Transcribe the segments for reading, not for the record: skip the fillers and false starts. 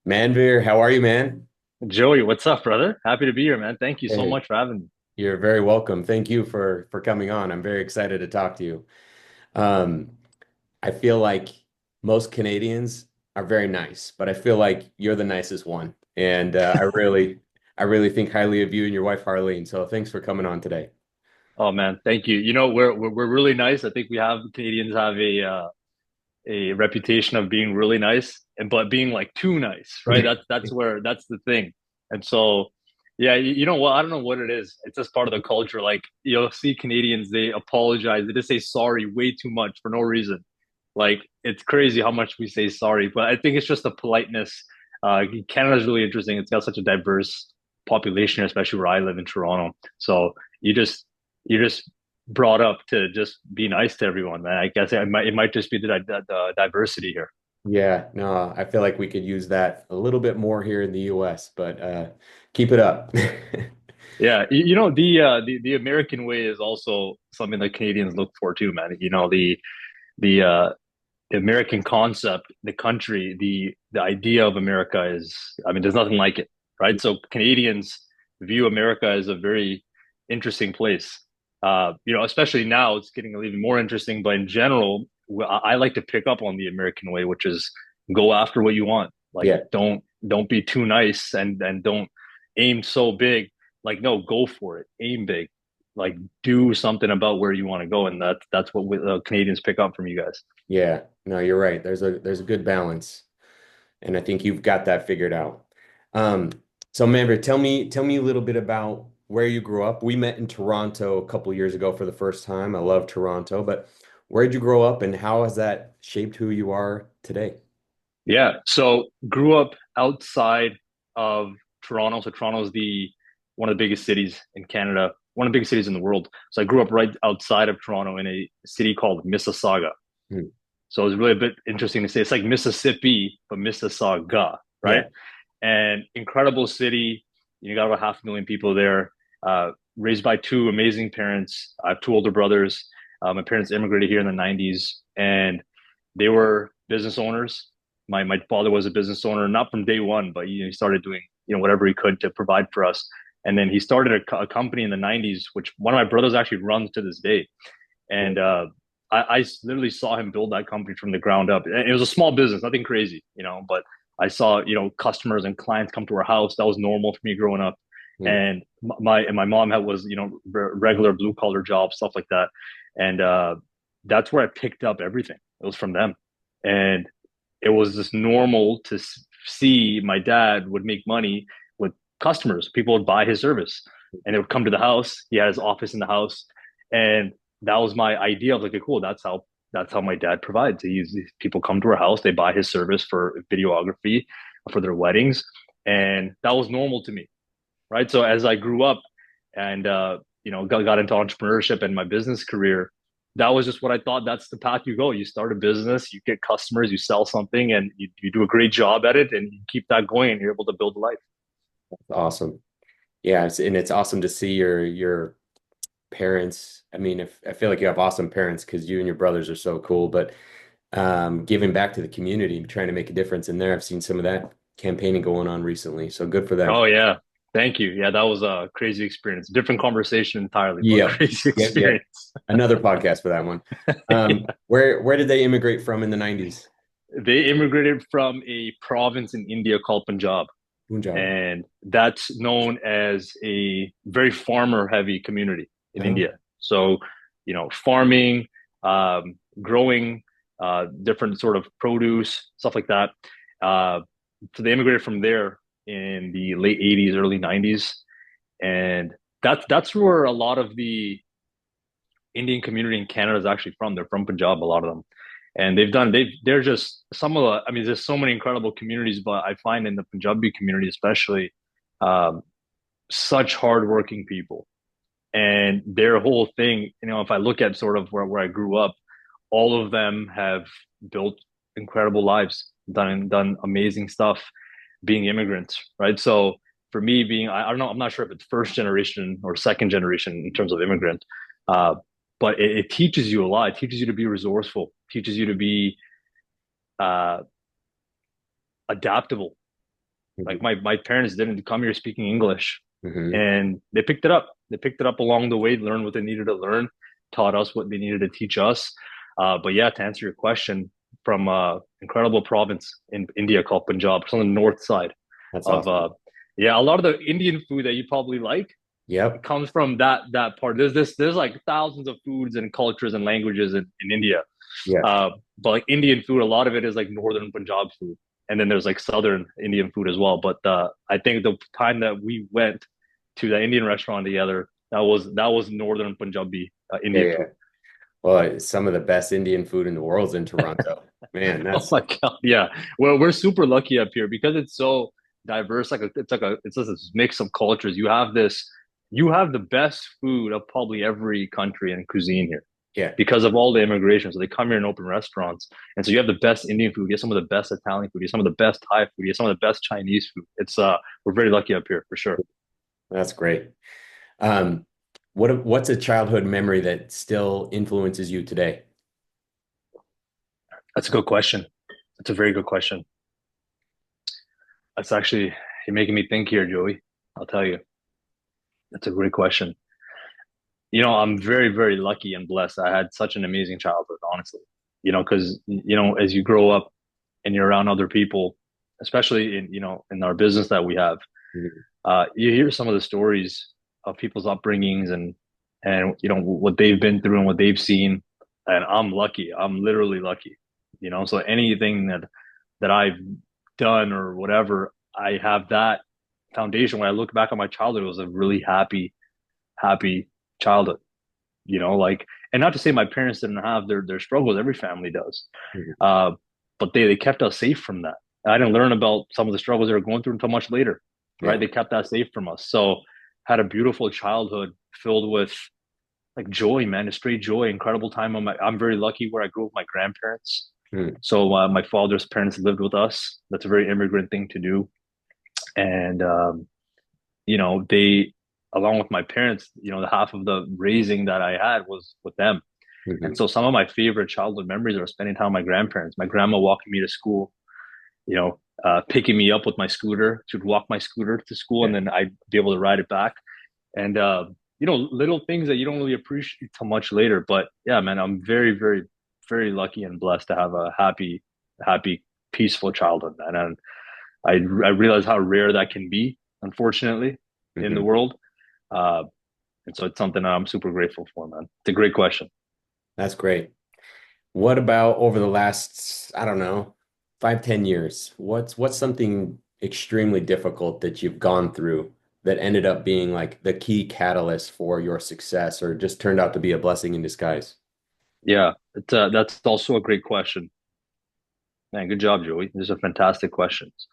Manvir, how are you, man? Joey, what's up, brother? Happy to be here, man. Thank you so Hey, much for having me. you're very welcome. Thank you for coming on. I'm very excited to talk to you. Um, I feel like most Canadians are very nice, but I feel like you're the nicest one, and I really think highly of you and your wife Harleen. So thanks for coming on today. Oh man, thank you. You know, we're really nice. I think we have Canadians have a reputation of being really nice and but being like too nice, right? That's the thing. And so yeah, you know what? I don't know what it is. It's just part of the culture. Like you'll see Canadians, they apologize. They just say sorry way too much for no reason. Like it's crazy how much we say sorry, but I think it's just a politeness. Canada's really interesting. It's got such a diverse population, especially where I live in Toronto. So you just you're just brought up to just be nice to everyone, man. I guess it might just be the diversity here. Yeah, no, I feel like we could use that a little bit more here in the US, but keep it up. Yeah, you know the American way is also something that Canadians look for too, man. You know the the American concept, the country, the idea of America is, I mean, there's nothing like it, right? So Canadians view America as a very interesting place. You know, especially now, it's getting even more interesting. But in general, I like to pick up on the American way, which is go after what you want. Like, Yeah. don't be too nice and don't aim so big. Like, no, go for it, aim big, like do something about where you want to go, and that's what Canadians pick up from you guys. Yeah, no, you're right. There's a good balance, and I think you've got that figured out. Um, so Manfred, tell me a little bit about where you grew up. We met in Toronto a couple years ago for the first time. I love Toronto, but where did you grow up, and how has that shaped who you are today? Yeah. So grew up outside of Toronto. So Toronto is the one of the biggest cities in Canada, one of the biggest cities in the world. So I grew up right outside of Toronto in a city called Mississauga. Hmm. So it was really a bit interesting to say. It's like Mississippi, but Mississauga, right? Yeah, And incredible city. You got about 500,000 people there. Raised by two amazing parents. I have two older brothers. My parents immigrated here in the 90s, and they were business owners. My father was a business owner, not from day one, but he started doing whatever he could to provide for us. And then he started a company in the 90s, which one of my brothers actually runs to this day. And cool. I literally saw him build that company from the ground up. It was a small business, nothing crazy, but I saw customers and clients come to our house. That was normal for me growing up. Hmm. And my mom had was regular blue collar jobs, stuff like that. And that's where I picked up everything. It was from them, and it was just normal to see my dad would make money with customers. People would buy his service, and it would come to the house. He had his office in the house, and that was my idea of like, okay, cool. That's how my dad provides. People come to our house, they buy his service for videography for their weddings, and that was normal to me, right? So as I grew up and got into entrepreneurship and my business career, that was just what I thought. That's the path you go. You start a business, you get customers, you sell something, and you do a great job at it, and you keep that going, and you're able to build a life. Awesome. Yeah, and it's awesome to see your parents. I mean, if I feel like you have awesome parents because you and your brothers are so cool, but giving back to the community, trying to make a difference in there. I've seen some of that campaigning going on recently, so good for them. Oh yeah, thank you. Yeah, that was a crazy experience. Different conversation entirely, but Yep, crazy yep, yep. experience. Another podcast for that one. Yeah. Where did they immigrate from in the 90s? They immigrated from a province in India called Punjab, Punjab. and that's known as a very farmer heavy community in Oh, India. So, farming, growing different sort of produce, stuff like that. Uh, so they immigrated from there in the late 80s, early 90s. And that's where a lot of the Indian community in Canada is actually from. They're from Punjab, a lot of them. And they're just some of the, I mean, there's so many incredible communities, but I find in the Punjabi community, especially, um, such hardworking people. And their whole thing, if I look at sort of where I grew up, all of them have built incredible lives, done amazing stuff being immigrants, right? So for me being, I don't know, I'm not sure if it's first generation or second generation in terms of immigrant, uh, but it teaches you a lot. It teaches you to be resourceful, teaches you to be uh, adaptable, Like Hmm. my parents didn't come here speaking English, Hmm. and they picked it up. They picked it up along the way, learned what they needed to learn, taught us what they needed to teach us. But yeah, to answer your question, from incredible province in India called Punjab, it's on the north side That's of awesome. yeah, a lot of the Indian food that you probably like, it Yep. comes from that part. There's like thousands of foods and cultures and languages in India. Yeah. But like Indian food, a lot of it is like northern Punjab food, and then there's like southern Indian food as well. But I think the time that we went to the Indian restaurant together, that was northern Punjabi Yeah. Indian Yeah. food. Well, some of the best Indian food in the world's in Toronto. Man, Oh that's my God, yeah. Well, we're super lucky up here because it's so diverse. It's just this mix of cultures. You have the best food of probably every country and cuisine here yeah. because of all the immigration. So they come here and open restaurants. And so you have the best Indian food, you have some of the best Italian food, you have some of the best Thai food, you have some of the best Chinese food. It's we're very lucky up here for sure. That's great. Um, what's a childhood memory that still influences you today? That's a good question. That's a very good question. That's actually you're making me think here, Joey. I'll tell you. That's a great question. I'm very, very lucky and blessed. I had such an amazing childhood, honestly. Because as you grow up and you're around other people, especially in our business that we have, Mhm. you hear some of the stories of people's upbringings and what they've been through and what they've seen. And I'm lucky. I'm literally lucky. So anything that I've done or whatever, I have that foundation. When I look back on my childhood, it was a really happy childhood. Like, and not to say my parents didn't have their struggles. Every family does, Mhm. uh, but they kept us safe from that. I didn't learn about some of the struggles they were going through until much later, right? Yeah. They kept that safe from us. So had a beautiful childhood filled with like joy, man, a straight joy, incredible time. I'm very lucky where I grew up with my grandparents. Mhm. So my father's parents lived with us. That's a very immigrant thing to do, and they, along with my parents, the half of the raising that I had was with them. And Mhm. so some of my favorite childhood memories are spending time with my grandparents. My grandma walking me to school, picking me up with my scooter. She would walk my scooter to school, Yeah. and then I'd be able to ride it back. And little things that you don't really appreciate till much later. But yeah, man, I'm very, very, very lucky and blessed to have a happy, peaceful childhood, man. And I realize how rare that can be, unfortunately, in the Mhm. world. Uh, and so it's something that I'm super grateful for, man. It's a great question. That's great. What about over the last, I don't know, 5, 10 years? What's something extremely difficult that you've gone through that ended up being like the key catalyst for your success or just turned out to be a blessing in disguise? Yeah, that's also a great question. Man, good job, Joey. These are fantastic questions.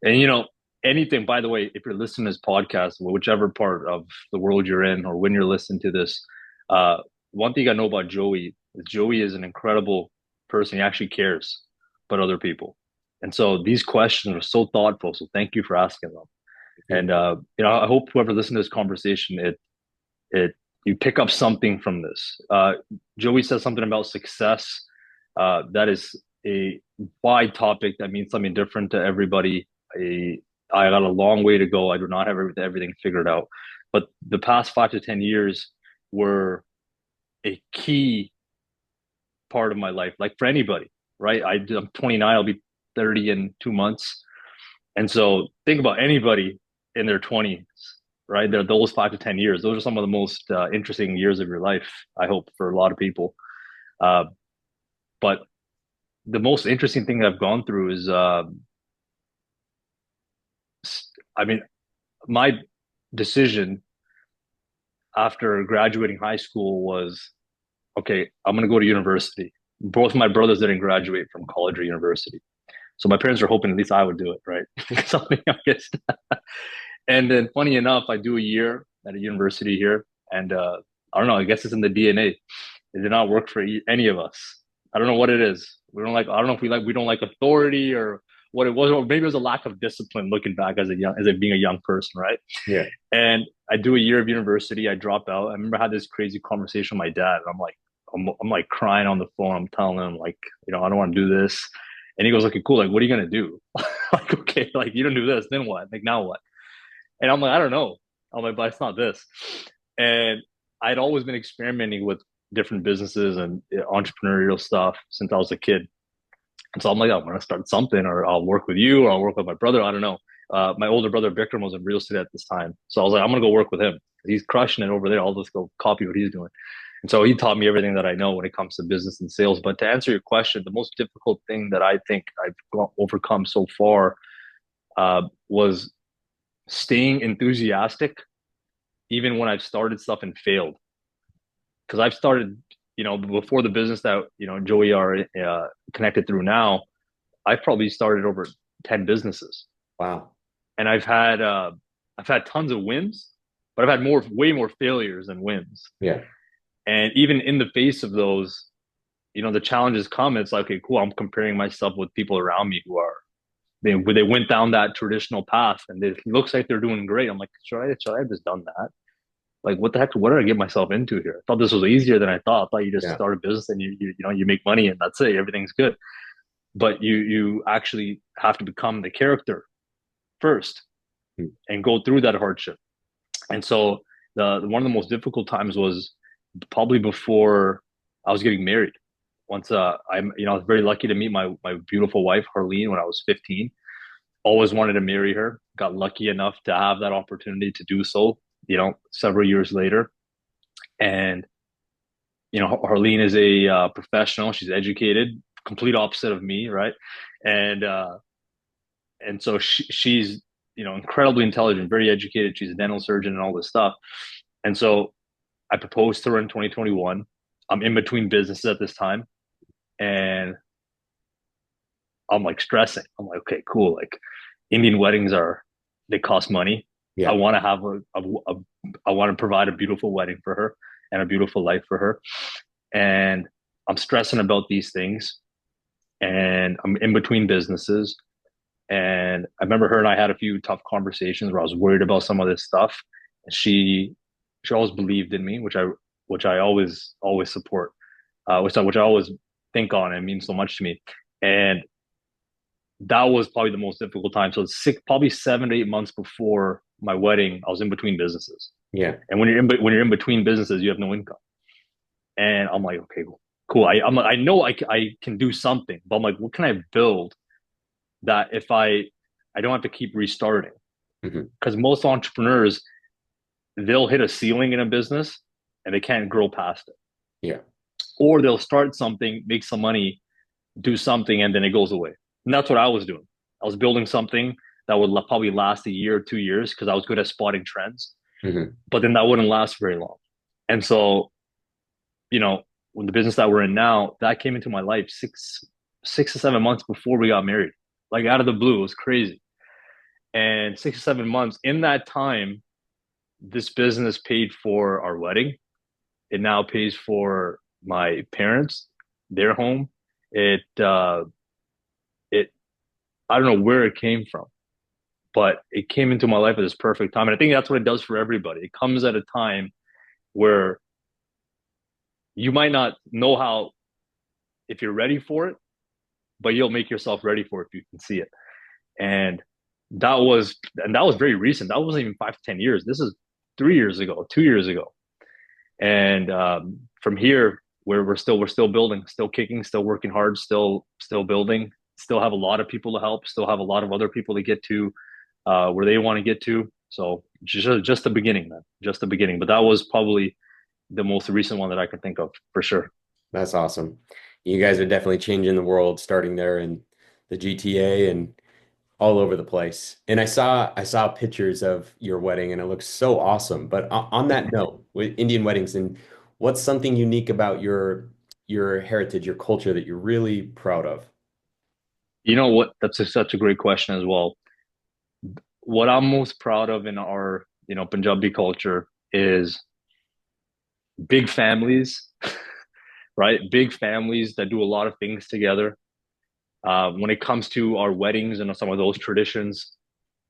And anything, by the way, if you're listening to this podcast, whichever part of the world you're in or when you're listening to this, uh, one thing I know about Joey is Joey is an incredible person. He actually cares about other people. And so these questions are so thoughtful. So thank you for asking them. Mhm. And I hope whoever listens to this conversation, it you pick up something from this. Joey says something about success. That is a wide topic that means something different to everybody. A, I got a long way to go. I do not have everything figured out, but the past 5 to 10 years were a key part of my life. Like for anybody, right? I'm 29. I'll be 30 in 2 months. And so think about anybody in their 20s, right? They're those 5 to 10 years. Those are some of the most interesting years of your life, I hope, for a lot of people. Uh, but the most interesting thing I've gone through is, I mean, my decision after graduating high school was, okay, I'm going to go to university. Both my brothers didn't graduate from college or university. So my parents were hoping at least I would do it, right? Because I'm the youngest. And then, funny enough, I do a year at a university here, and I don't know. I guess it's in the DNA. It did not work for any of us. I don't know what it is. We don't like. I don't know if we don't like authority or what it was, or maybe it was a lack of discipline. Looking back as a being a young person, right? Yeah. And I do a year of university. I drop out. I remember I had this crazy conversation with my dad. I'm like crying on the phone. I'm telling him like, I don't want to do this. And he goes, okay, cool. Like, what are you gonna do? Like, okay, like you don't do this, then what? Like now what? And I'm like, I don't know. I'm like, but it's not this. And I'd always been experimenting with different businesses and entrepreneurial stuff since I was a kid. And so I'm like, I'm gonna start something, or I'll work with you, or I'll work with my brother. I don't know. My older brother Vikram was in real estate at this time, so I was like, I'm gonna go work with him. He's crushing it over there. I'll just go copy what he's doing. And so he taught me everything that I know when it comes to business and sales. But to answer your question, the most difficult thing that I think I've overcome so far was staying enthusiastic, even when I've started stuff and failed. Because I've started, before the business that Joey are connected through now. I've probably started over 10 businesses, Wow. and I've had tons of wins, but I've had way more failures than wins. Yeah. And even in the face of those, the challenges come. It's like, okay, cool. I'm comparing myself with people around me who are they went down that traditional path, and it looks like they're doing great. I'm like, should I have just done that? Like, what the heck? What did I get myself into here? I thought this was easier than I thought. I thought you just Yeah. start a business and you make money and that's it. Everything's good. But you actually have to become the character first Mm. and go through that hardship. And so the one of the most difficult times was probably before I was getting married. Once I was very lucky to meet my beautiful wife Harleen when I was 15. Always wanted to marry her. Got lucky enough to have that opportunity to do so. Several years later, and Harleen is a professional. She's educated, complete opposite of me, right? And so she's incredibly intelligent, very educated. She's a dental surgeon and all this stuff. And so I proposed to her in 2021. I'm in between businesses at this time, and I'm like stressing. I'm like, okay, cool. Like Indian weddings they cost money. I Yeah. want to have I want to provide a beautiful wedding for her and a beautiful life for her. And I'm stressing about these things, and I'm in between businesses. And I remember her and I had a few tough conversations where I was worried about some of this stuff. And she always believed in me, which I always support, which I always think on. It means so much to me. And that was probably the most difficult time. So probably 7 to 8 months before my wedding, I was in between businesses. Yeah. And when you're in between businesses, you have no income. And I'm like, okay, cool. I know I can do something, but I'm like, what can I build that if I don't have to keep restarting? Hmm. Because most entrepreneurs, they'll hit a ceiling in a business and they can't grow past it. Yeah. Or they'll start something, make some money, do something, and then it goes away. And that's what I was doing. I was building something that would probably last a year or 2 years because I was good at spotting trends, Hmm. but then that wouldn't last very long. And so, when the business that we're in now, that came into my life 6 to 7 months before we got married, like out of the blue. It was crazy. And 6 to 7 months in that time, this business paid for our wedding. It now pays for my parents, their home. It I don't know where it came from, but it came into my life at this perfect time. And I think that's what it does for everybody. It comes at a time where you might not know how, if you're ready for it, but you'll make yourself ready for it if you can see it. And that was very recent. That wasn't even 5 to 10 years. This is 3 years ago, 2 years ago. And from here, where we're still building, still kicking, still working hard, still building, still have a lot of people to help, still have a lot of other people to get to where they want to get to. So just the beginning, man, just the beginning. But that was probably the most recent one that I can think of for sure. That's awesome. You guys are definitely changing the world starting there in the GTA and all over the place. And I saw pictures of your wedding and it looks so awesome. But on that note, with Indian weddings, and what's something unique about your heritage, your culture that you're really proud of? You know what? That's such a great question as well. What I'm most proud of in our Punjabi culture is big families, right? Big families that do a lot of things together. When it comes to our weddings and some of those traditions,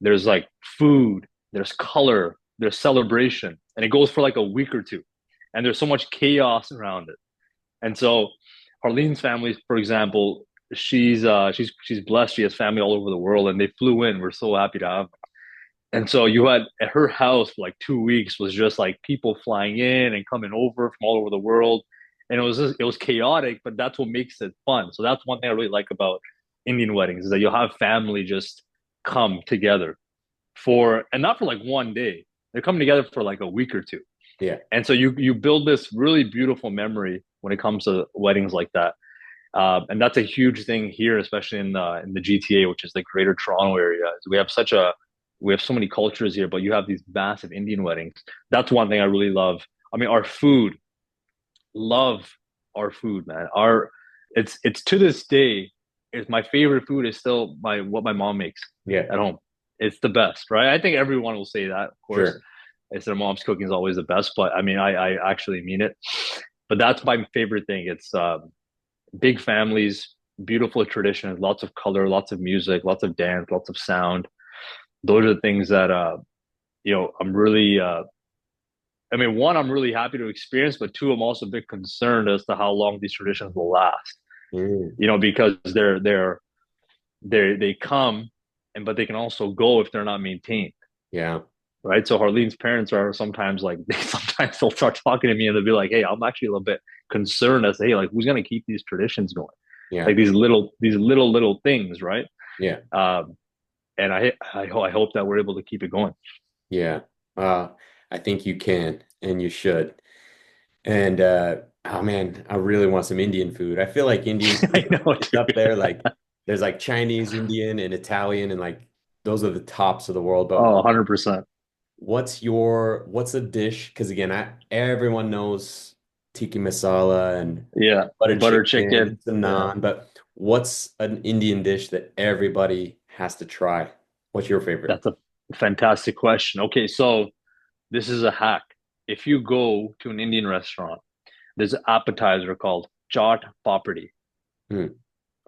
there's like food, there's color, there's celebration, and it goes for like a week or two. And there's so much chaos around it. And so Harleen's family, for example, she's blessed. She has family all over the world, and they flew in. We're so happy to have. And so you had at her house for like 2 weeks was just like people flying in and coming over from all over the world, and it was chaotic, but that's what makes it fun. So that's one thing I really like about Indian weddings is that you'll have family just come together for and not for like one day. They're coming together for like a week or two, Yeah. and so you build this really beautiful memory when it comes to weddings like that. And that's a huge thing here, especially in the GTA, which is the Greater Toronto area. We have so many cultures here, but you have these massive Indian weddings. That's one thing I really love. I mean, our food, love our food, man. Our it's to this day, it's my favorite food is still my what my mom makes Yeah. at home. It's the best, right? I think everyone will say that, of course. Sure. It's their mom's cooking is always the best, but I mean, I actually mean it. But that's my favorite thing. It's big families, beautiful traditions, lots of color, lots of music, lots of dance, lots of sound. Those are the things that I'm really I mean, one, I'm really happy to experience, but two, I'm also a bit concerned as to how long these traditions will last. Mm. Because they come and but they can also go if they're not maintained. Yeah. Right. So Harlene's parents are sometimes like sometimes they'll start talking to me and they'll be like, hey, I'm actually a little bit concerned as to hey, like who's gonna keep these traditions going? Yeah. Like these little things, right? Yeah. Um, and I hope that we're able to keep it going. Yeah. Uh, I think you can and you should. And oh man, I really want some Indian food. I feel like Indian I food know, is up dude. there. Like there's like Chinese, Indian, and Italian, and like those are the tops of the world. But Oh, 100%. what's a dish? Because again, everyone knows tikka masala and Yeah, butter butter chicken and chicken. some Yeah, naan. But what's an Indian dish that everybody has to try? What's your favorite? that's a fantastic question. Okay, so this is a hack. If you go to an Indian restaurant, there's an appetizer called chaat papadi. Hmm.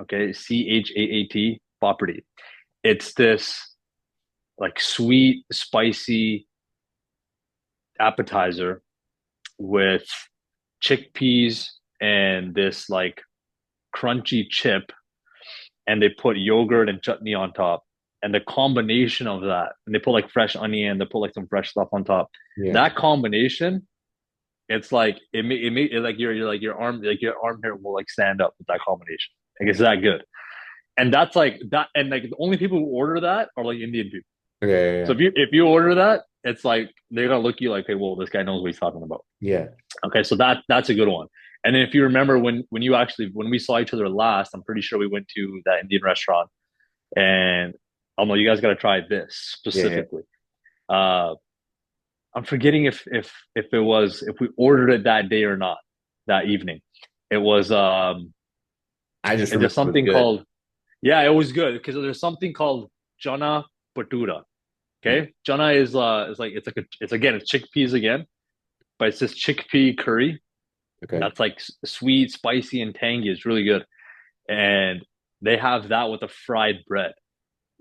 Okay, CHAAT papadi. It's this like sweet, spicy appetizer with chickpeas and this like crunchy chip, and they put yogurt and chutney on top. And the combination of that, and they put like fresh onion, they put like some fresh stuff on top. Yeah. That combination, it's like it like your arm hair will like stand up with that combination. Like it's that good. And that's like that, and like the only people who order that are like Indian people. Okay. So Yeah. if you order that, it's like they're gonna look at you like, hey, well, this guy knows what he's talking about. Yeah. Okay, so that's a good one. And then if you remember when we saw each other last, I'm pretty sure we went to that Indian restaurant, and oh no, you guys got to try this Yeah. Yeah. specifically. Uh, I'm forgetting if we ordered it that day or not that evening. It was I just remember there's it was something good. called yeah, it was good because there's something called chana patura. Hmm. Okay, chana it's chickpeas again, but it's this chickpea curry Okay. that's like sweet, spicy, and tangy. It's really good, and they have that with a fried bread.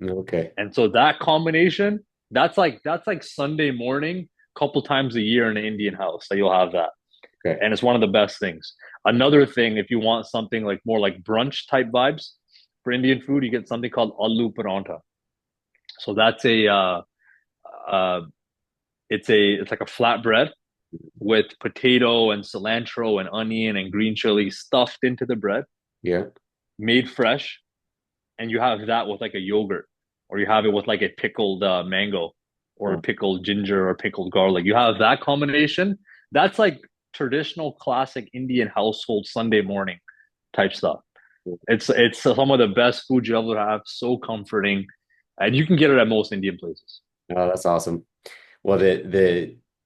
Okay. And so that combination, that's like Sunday morning, couple times a year in an Indian house that you'll have that. Okay. And it's one of the best things. Another thing, if you want something like more like brunch type vibes for Indian food, you get something called aloo paranta. So that's uh, it's like a flat bread with potato and cilantro and onion and green chili stuffed into the bread, Yeah. made fresh, and you have that with like a yogurt, or you have it with like a pickled mango, or Oh, a pickled ginger, or pickled garlic. You have that combination. That's like traditional, classic Indian household Sunday morning type stuff. It's some of the best food you ever have. So comforting, and you can get it at most Indian places. oh, that's awesome. Well,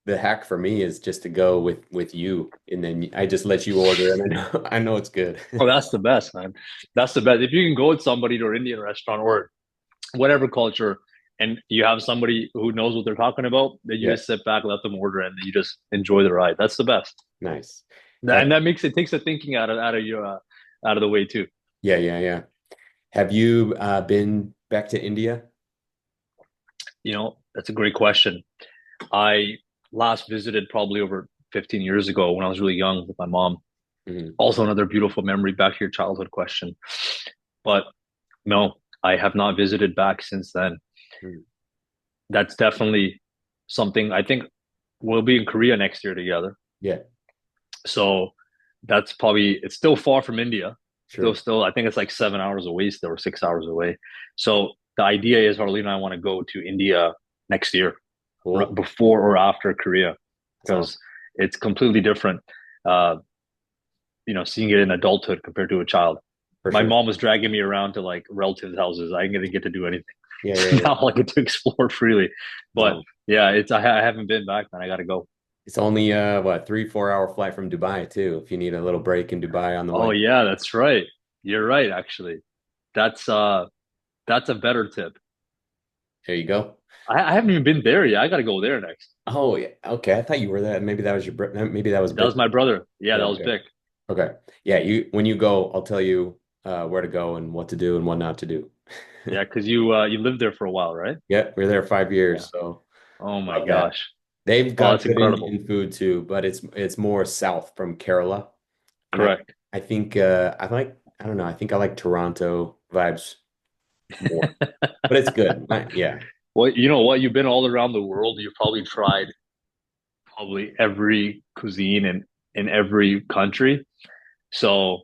the hack for me is just to go with you, and then I just let you order, and I know it's good. Oh, that's the best, man. That's the best. If you can go with somebody to an Indian restaurant or whatever culture, and you have somebody who knows what they're talking about, then you Yeah. just sit back, let them order, and you just enjoy the ride. That's the best, Nice. and that takes the thinking out of your out of the way too. Yeah, yeah, yeah. Have you been back to India? That's a great question. I last visited probably over 15 years ago when I was really young with my mom. Hmm. Also, another beautiful memory back to your childhood question. But no, I have not visited back since then. Mm. That's definitely something I think we'll be in Korea next year together. Yeah, So that's probably it's still far from India. Still, sure. still, I think it's like 7 hours away, still or 6 hours away. So the idea is Harley and I want to go to India next year, Cool. before or after Korea, That's because awesome. it's completely different. Uh, seeing it in adulthood compared to a child. For My sure. mom was dragging me around to like relatives' houses. I didn't get to do anything. Yeah, yeah, yeah. Now I get to explore freely. That's But awesome. yeah, I haven't been back, man. I got to go. It's only what, 3, 4 hour flight from Dubai too, if you need a little break in Dubai on the Oh way. yeah, that's right. You're right, actually. That's uh that's a better tip. There you go. I haven't even been there yet. I gotta go there next. Oh yeah. Okay. I thought you were there. Maybe that was maybe that was That was Vic. my brother. Yeah, Yeah, that was okay. Vic. Okay. Yeah, you when you go, I'll tell you where to go and what to do and what not to do. Yeah, because you lived there for a while, right? Yeah, we're there 5 years, Yeah. so Oh my love that. gosh. They've Oh, got that's good incredible. Indian food too, but it's more south from Kerala. And Correct. I think I don't know, I think I like Toronto vibes more. But it's good. Yeah. Well, you know what? You've been all around the world. You've probably tried probably every cuisine in every country. So,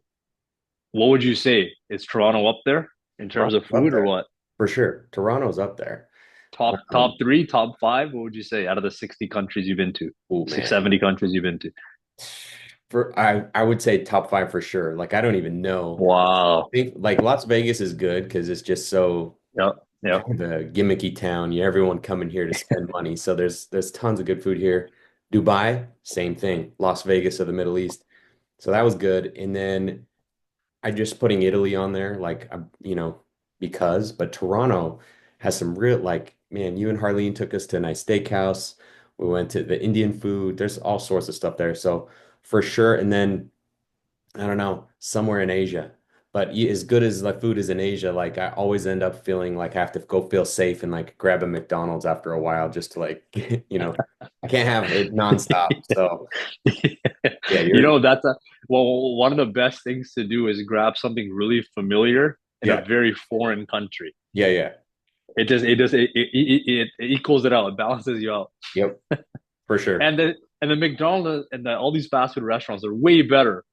what would you say? Is Toronto up there in terms of Toronto's up food or there. what? For sure. Toronto's up there. Top three, top five? What would you say out of the 60 countries you've been to? Oh Six, man. 70 countries you've been to? I would say top five for sure. Like I don't even know. I Wow. think like Las Vegas is good because it's just so Yep. Yep. kind of a gimmicky town. You everyone coming here to spend money. So there's tons of good food here. Dubai, same thing. Las Vegas of the Middle East. So that was good. And then I just putting Italy on there, like because, but Toronto has some real like, man, you and Harleen took us to a nice steakhouse. We went to the Indian food. There's all sorts of stuff there. So for sure. And then I don't know, somewhere in Asia. But as good as the food is in Asia, like I always end up feeling like I have to go feel safe and like grab a McDonald's after a while just to like, I can't have it nonstop. So yeah, You you're know, that's a well, one of the best things to do is grab something really familiar in a yeah, very foreign country. yeah, yeah. It equals it out, it balances you out. Yep, for sure. And the McDonald's and all these fast food restaurants are way better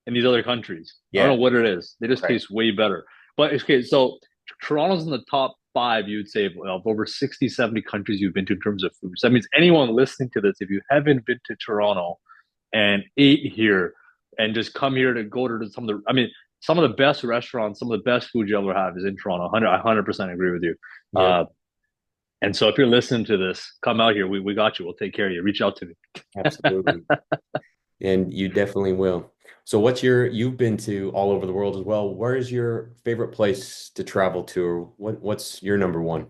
in these other countries. I don't Yeah, know what it is. They just right. taste way better. But okay, so Toronto's in the top five, you'd say, of over 60, 70 countries you've been to in terms of food. So that means anyone listening to this, if you haven't been to Toronto and ate here and just come here to go to some of the, I mean, some of the best restaurants, some of the best food you'll ever have is in Toronto. 100% agree with you. Yep, Uh, and so if you're listening to this, come out here. We got you. We'll take care of you. Reach out to me. absolutely. And you definitely will. So you've been to all over the world as well. Where is your favorite place to travel to? Or what's your number one?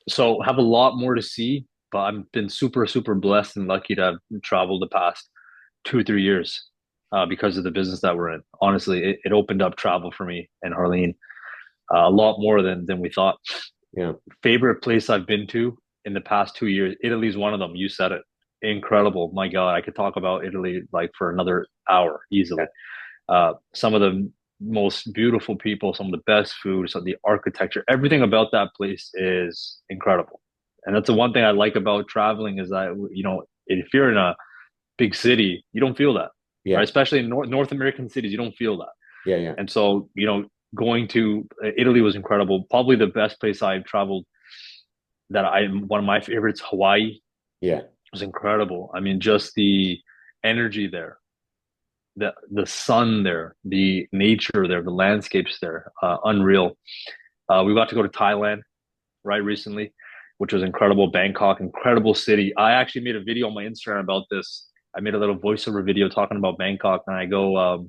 So have a lot more to see, but I've been super, super blessed and lucky to have traveled the past 2, 3 years because of the business that we're in. Honestly, it opened up travel for me and Harleen a lot more than we thought. Yeah. Favorite place I've been to in the past 2 years, Italy's one of them. You said it. Incredible. My God, I could talk about Italy like for another hour easily. Some of the most beautiful people, some of the best food, some of the architecture, everything about that place is incredible. And that's the one thing I like about traveling is that, if you're in a big city, you don't feel that, right? Yeah. Especially in North American cities, you don't feel that. Yeah. Yeah. And so, going to Italy was incredible. Probably the best place I've traveled one of my favorites, Hawaii, Yeah. was incredible. I mean, just the energy there, the sun there, the nature there, the landscapes there, unreal. We got to go to Thailand right recently, which was incredible. Bangkok, incredible city. I actually made a video on my Instagram about this. I made a little voiceover video talking about Bangkok, and I go,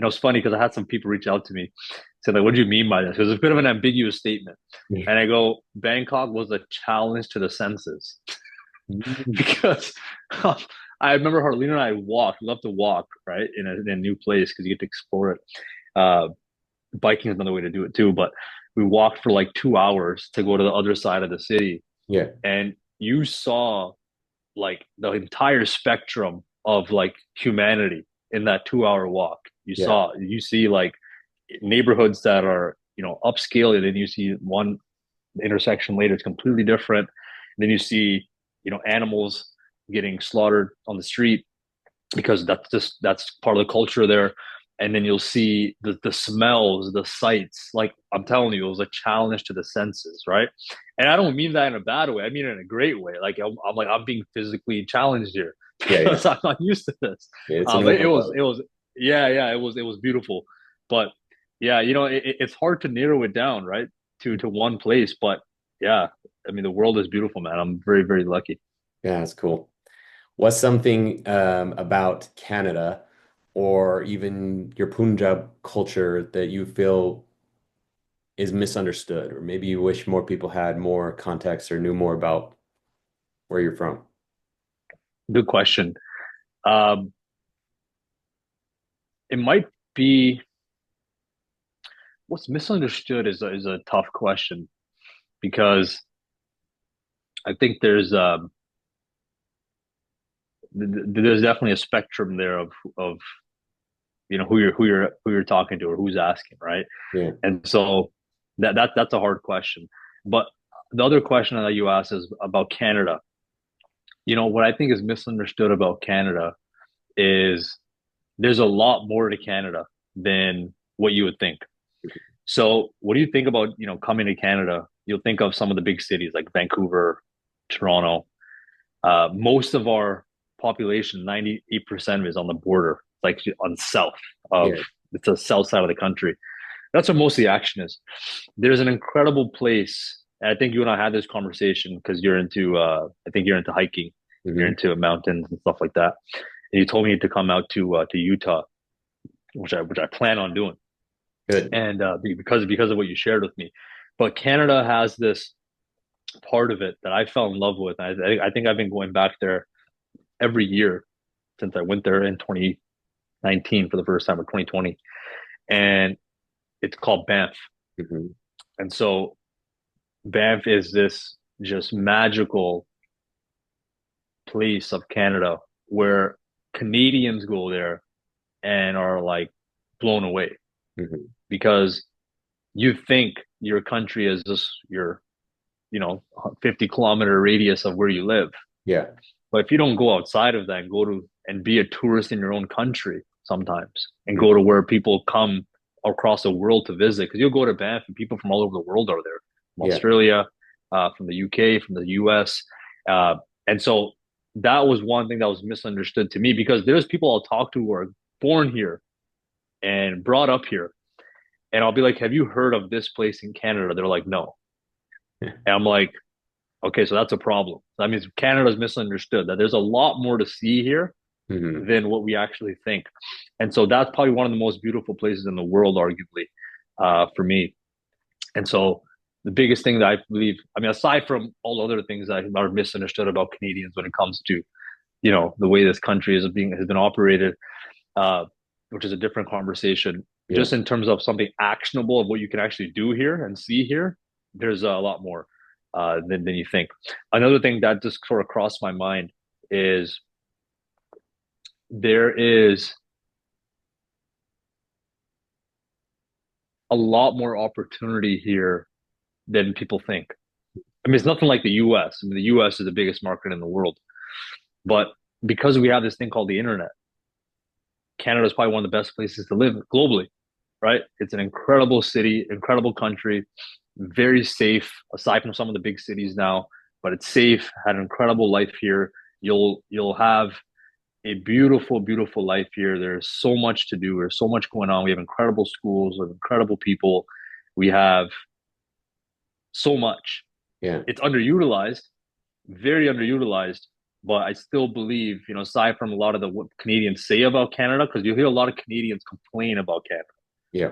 it's funny because I had some people reach out to me, said like, "What do you mean by this?" Because it's a bit of an ambiguous statement, Yeah. and I go, "Bangkok was a challenge to the senses." Mm. Because I remember Harlene and I walked. We love to walk, right, in a new place because you get to explore it. Uh, Biking is another way to do it too. But we walked for like 2 hours to go to the other side of the city, Yeah. and you saw like the entire spectrum of like humanity in that 2 hour walk. Yeah. You see like neighborhoods that are, upscale, and then you see one intersection later, it's completely different. And then you see, animals getting slaughtered on the street because that's part of the culture there. And then you'll see the smells, the sights. Like I'm telling you, it was a challenge to the senses, right? And I don't mean that in a bad way. I mean it in a great way. Like I'm like I'm being physically challenged here Yeah, yeah. because I'm not used to this. It's an But it was overload. it was yeah, yeah, it was beautiful. But yeah, it's hard to narrow it down, right? To one place. But yeah, I mean the world is beautiful, man. I'm very, very lucky. Yeah, that's cool. What's something about Canada or even your Punjab culture that you feel is misunderstood, or maybe you wish more people had more context or knew more about where you're from? Good question. Um, it might be what's misunderstood is a tough question because I think there's definitely a spectrum there of who you're talking to or who's asking, right? Yeah. And so that's a hard question. But the other question that you asked is about Canada. What I think is misunderstood about Canada is there's a lot more to Canada than what you would think. So, what do you think about, coming to Canada? You'll think of some of the big cities like Vancouver, Toronto. Most of our population, 98% of it is on the border, like on south of Yeah. it's the south side of the country. That's where most of the action is. There's an incredible place. And I think you and I had this conversation because I think you're into hiking, you're Hmm. into mountains and stuff like that. And you told me to come out to Utah, which I plan on doing, Good. and because of what you shared with me. But Canada has this part of it that I fell in love with. I think I've been going back there every year since I went there in 2019 for the first time, or 2020, and it's called Banff. Hmm. And so Banff is this just magical place of Canada where Canadians go there and are like blown away Hmm. because you think your country is just your 50-kilometer radius of where you live. Yeah. But if you don't go outside of that and go to and be a tourist in your own country sometimes and Mhm. go to where people come across the world to visit, because you'll go to Banff and people from all over the world are there, from Yeah. Australia, from the UK, from the US. Uh, and so that was one thing that was misunderstood to me because there's people I'll talk to who are born here and brought up here. And I'll be like, have you heard of this place in Canada? They're like, no. And I'm like, okay, so that's a problem. That means Canada's misunderstood, that there's a lot more to see here Hmm. than what we actually think. And so that's probably one of the most beautiful places in the world, arguably, for me. And so the biggest thing that I believe, I mean, aside from all other things that are misunderstood about Canadians when it comes to, the way this country has been operated, uh, which is a different conversation. Yeah. Just in terms of something actionable of what you can actually do here and see here, there's a lot more than you think. Another thing that just sort of crossed my mind is there is a lot more opportunity here than people think. I mean, it's nothing like the US. I mean, the US is the biggest market in the world, but because we have this thing called the internet, Canada is probably one of the best places to live globally, right? It's an incredible city, incredible country, very safe, aside from some of the big cities now, but it's safe, had an incredible life here. You'll have a beautiful, beautiful life here. There's so much to do. There's so much going on. We have incredible schools, we have incredible people. We have so much. Yeah. It's underutilized, very underutilized. But I still believe, aside from a lot of what Canadians say about Canada, because you hear a lot of Canadians complain about Canada. Yeah.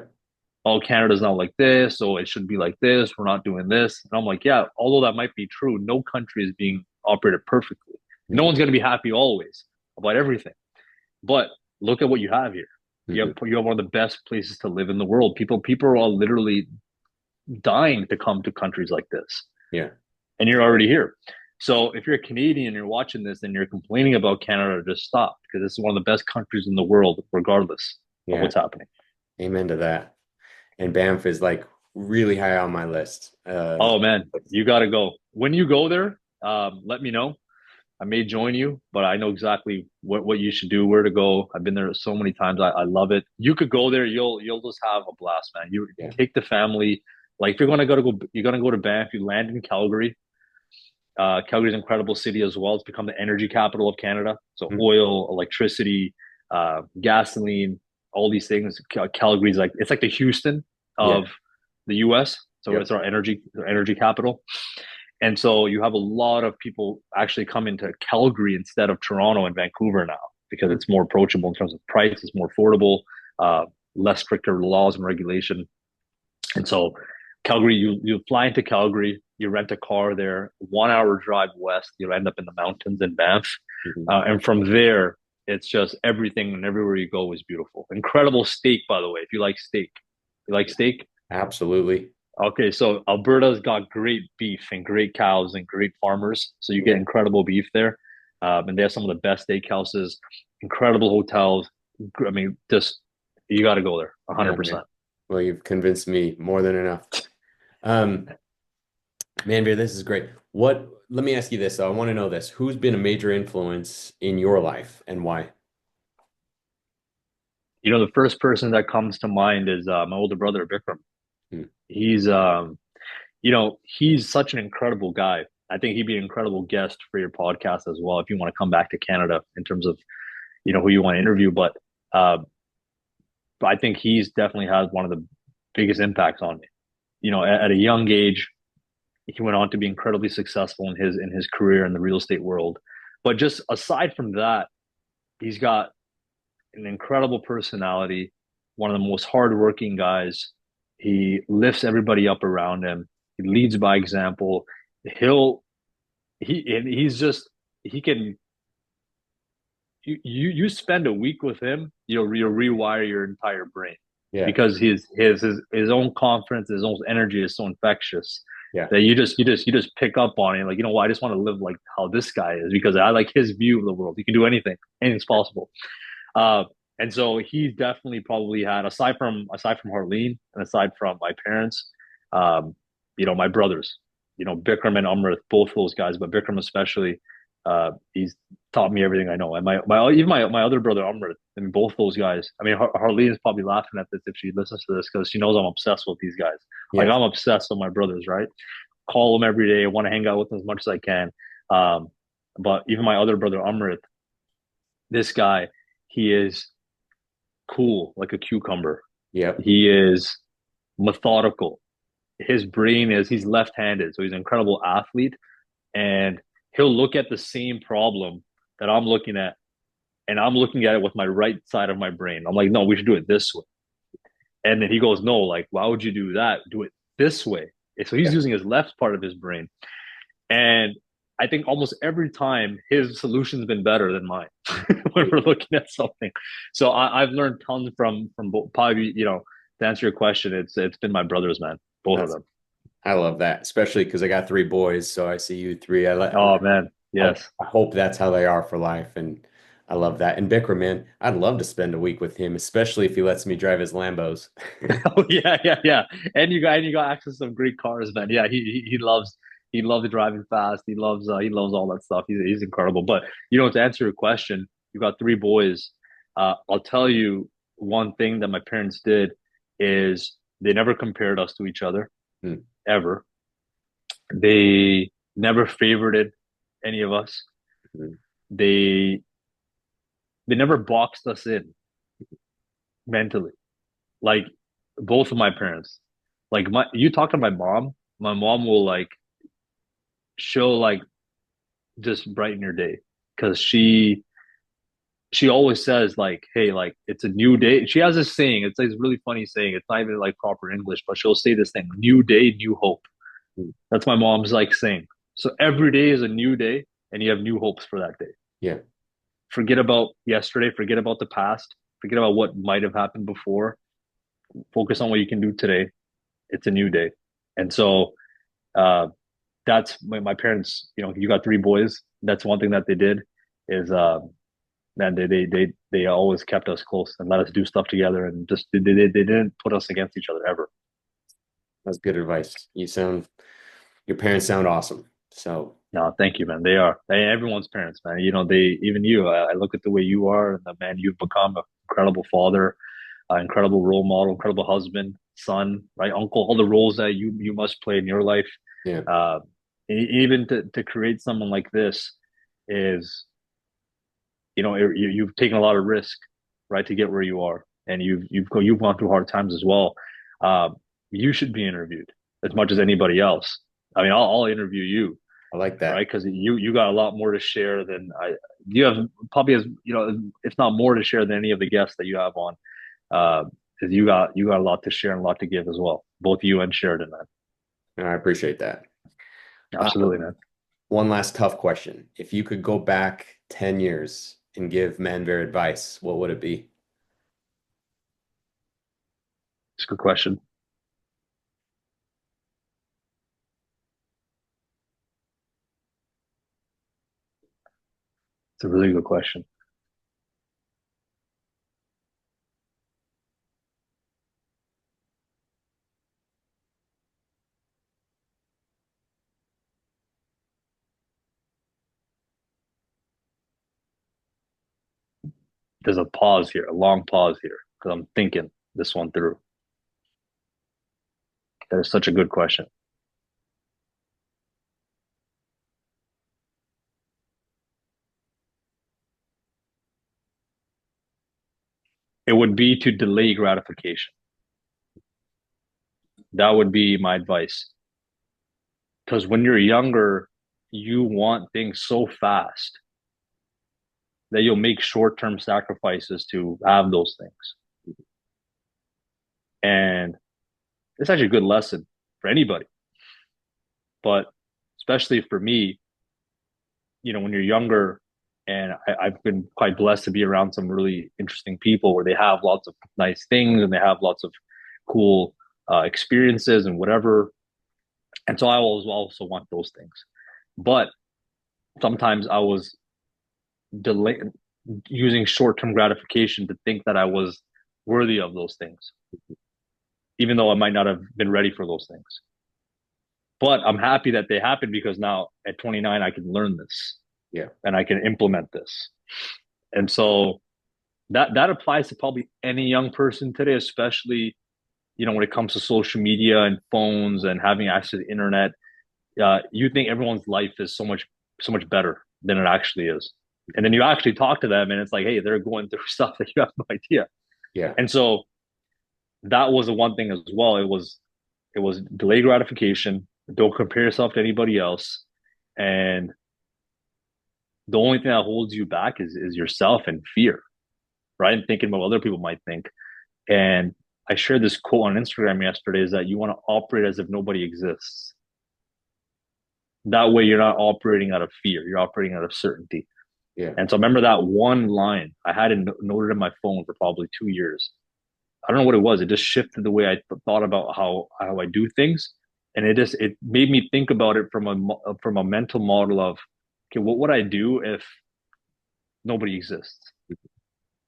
Oh, Canada's not like this, so it should be like this. We're not doing this. And I'm like, yeah, although that might be true, no country is being operated perfectly. No Hmm. one's going to be happy always about everything. But look at what you have here. Hmm. You have one of the best places to live in the world. People are all literally dying to come to countries like this, Yeah. and you're already here. So if you're a Canadian, you're watching this and you're complaining about Canada, just stop because it's one of the best countries in the world, regardless of Yeah. what's happening. Amen to that. and Banff is like really high on my list. Oh man, you got to go. When you go there, let me know. I may join you, but I know exactly what you should do, where to go. I've been there so many times. I love it. You could go there. You'll just have a blast, man. You Yeah. take the family. Like if you're gonna go to Banff. You land in Calgary. Calgary's an incredible city as well. It's become the energy capital of Canada. So Mhm. oil, electricity, gasoline, all these things. Calgary's like it's like the Houston Yeah. of the U.S. So Yep. it's our energy capital. And so you have a lot of people actually come into Calgary instead of Toronto and Vancouver now because Mhm. it's more approachable in terms of price, it's more affordable, uh, less stricter laws and regulation. And so Calgary, you fly into Calgary, you rent a car there, 1 hour drive west, you end up in the mountains in Banff. Mhm. And from there, it's just everything and everywhere you go is beautiful. Incredible steak, by the way, if you like steak. You like steak? Absolutely. Okay, so Alberta's got great beef and great cows and great farmers. So you get Yeah. incredible beef there. And they have some of the best steakhouses, incredible hotels. I mean, just you got to go there Yeah, man. 100%. Well, you've convinced me more than enough. Um, Manvir, this is great. Let me ask you this, though. I want to know this. Who's been a major influence in your life and why? You know, the first person that comes to mind is my older brother, Bikram. Hmm. He's, he's such an incredible guy. I think he'd be an incredible guest for your podcast as well if you want to come back to Canada in terms of, who you want to interview. Uh, but I think he's definitely had one of the biggest impacts on me. At a young age, he went on to be incredibly successful in his career in the real estate world. But just aside from that, he's got an incredible personality, one of the most hardworking guys. He lifts everybody up around him. He leads by example. He'll he's just he can you spend a week with him, you'll rewire your entire brain Yeah. because his own confidence, his own energy is so infectious Yeah. that you just pick up on it. Like, what, I just want to live like how this guy is because I like his view of the world. You can do anything's possible. Uh, and so he's definitely probably had aside from Harleen and aside from my parents, um, my brothers, Bikram and Amrit, both those guys, but Bikram especially, he's taught me everything I know. And my other brother Amrit, I mean, both those guys. I mean, Harleen is probably laughing at this if she listens to this because she knows I'm obsessed with these guys. Like Yeah. I'm obsessed with my brothers, right? Call them every day. I want to hang out with them as much as I can. Um, but even my other brother Amrit, this guy, he is cool like a cucumber. Yep. He is methodical. He's left-handed, so he's an incredible athlete. And he'll look at the same problem that I'm looking at, and I'm looking at it with my right side of my brain. I'm like, no, we should do it this way. And then he goes, no, like, why would you do that? Do it this way. And so he's Yeah. using his left part of his brain. And I think almost every time his solution's been better than mine when we're looking at something. So I've learned tons from probably, to answer your question, it's been my brothers, man, both of That's them. I love that, especially because I got three boys, so I see you three. Oh man, yes. I hope that's how they are for life, and I love that. And Bikram, man, I'd love to spend a week with him, especially if he lets me drive his Lambos. Oh yeah, yeah, yeah. And you got access to some great cars, man. Yeah, he loves driving fast. He loves all that stuff. He's incredible. But to answer your question, you got three boys. I'll tell you one thing that my parents did is they never compared us to each other Hmm. ever. They never favorited any of us. Hmm. They they never boxed us in mentally. Like both of my parents. Like you talk to my mom will like she'll like just brighten your day because she always says like, hey, like it's a new day. She has this saying, it's like this really funny saying. It's not even like proper English, but she'll say this thing, new day, new hope. Hmm. That's my mom's like saying. So every day is a new day and you have new hopes for that day. Yeah. Forget about yesterday, forget about the past, forget about what might have happened before. Focus on what you can do today. It's a new day. And so uh that's my parents, you got three boys. That's one thing that they did is man, they always kept us close and let us do stuff together, and just they didn't put us against each other ever. That's good advice. Your parents sound awesome. So No, thank you, man. They are everyone's parents, man. You know, they even you. I look at the way you are, and the man you've become, an incredible father, incredible role model, incredible husband, son, right, uncle. All the roles that you must play in your life. yeah, Uh, even to create someone like this is, you know, you've taken a lot of risk, right, to get where you are, and you've gone through hard times as well. Uh, you should be interviewed as much as anybody else. I mean, I'll interview you, I like right? that. Because you got a lot more to share than I. You have probably as you know, if not more to share than any of the guests that you have on. Because you got a lot to share and a lot to give as well. Both you and Sheridan, man. And I appreciate that. Absolutely, man. One last tough question. If you could go back 10 years and give Manvir advice, what would it be? It's a good question. It's a really good question. There's a pause here, a long pause here, because I'm thinking this one through. That is such a good question. It would be to delay gratification. That would be my advice. Because when you're younger, you want things so fast that you'll make short-term sacrifices to have those things. And it's actually a good lesson for anybody, but especially for me, you know, when you're younger, and I've been quite blessed to be around some really interesting people where they have lots of nice things and they have lots of cool experiences and whatever. And so I always also want those things. But sometimes I was delay using short-term gratification to think that I was worthy of those things, even though I might not have been ready for those things. But I'm happy that they happened because now at 29 I can learn this Yeah. and I can implement this. And so that applies to probably any young person today, especially, you know, when it comes to social media and phones and having access to the internet. You think everyone's life is so much better than it actually is. And then you actually talk to them and it's like, hey, they're going through stuff that you have no idea. Yeah. And so that was the one thing as well. It was delayed gratification. Don't compare yourself to anybody else. And the only thing that holds you back is yourself and fear, right? And thinking about what other people might think. And I shared this quote on Instagram yesterday is that you want to operate as if nobody exists. That way you're not operating out of fear, you're operating out of certainty. Yeah. And so I remember that one line. I had it noted in my phone for probably 2 years. I don't know what it was. It just shifted the way I thought about how I do things, and it made me think about it from a mental model of, okay, what would I do if nobody exists?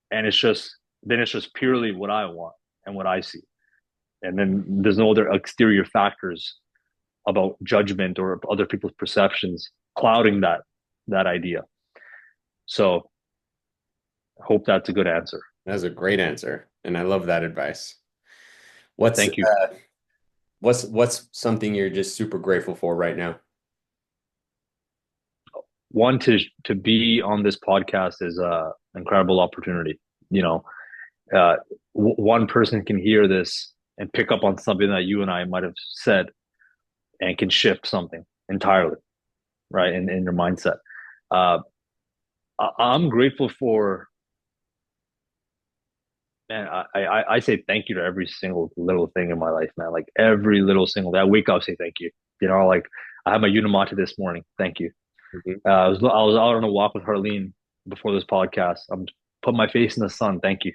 And it's just purely what I want and what I see, and then there's no other exterior factors about judgment or other people's perceptions clouding that idea. So I hope that's a good answer. That's a great answer. And I love that advice. What's Thank you. what's something you're just super grateful for right now? One, to be on this podcast is a incredible opportunity. You know, one person can hear this and pick up on something that you and I might have said and can shift something entirely, right, in your mindset. Uh, I'm grateful for, man. I say thank you to every single little thing in my life, man. Like every little single day. I wake up, say thank you. You know, like I had my Unimate this morning. Thank you. Mhm. I was out on a walk with Harleen before this podcast. I'm put my face in the sun. Thank you.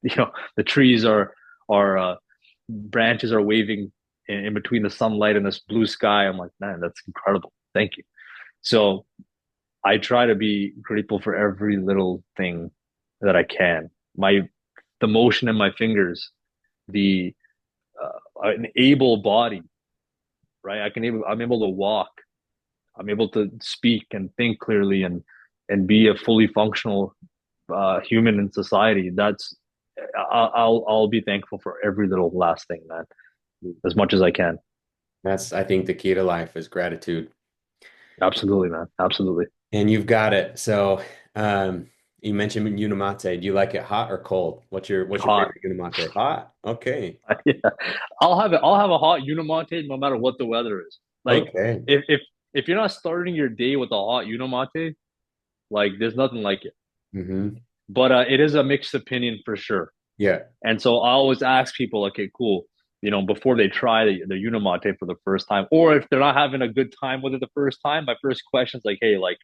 You know, the trees are branches are waving in between the sunlight and this blue sky. I'm like, man, that's incredible. Thank you. So I try to be grateful for every little thing that I can. The motion in my fingers, the an able body, right? I'm able to walk. I'm able to speak and think clearly and be a fully functional human in society. I'll be thankful for every little last thing, man, as much as I can. That's, I think, the key to life is gratitude. Absolutely, man. Absolutely. And you've got it. So, you mentioned Unamate. Do you like it hot or cold? What's your Hot. favorite Unamate? Hot. Okay. Yeah. I'll have a hot Unamate no matter what the weather is. Like Okay. if if if you're not starting your day with a hot Unamate, like there's nothing like it. Mm-hmm. But it is a mixed opinion for sure. Yeah. And so I always ask people, okay, cool, before they try the Unamate for the first time, or if they're not having a good time with it the first time, my first question is like, hey, like,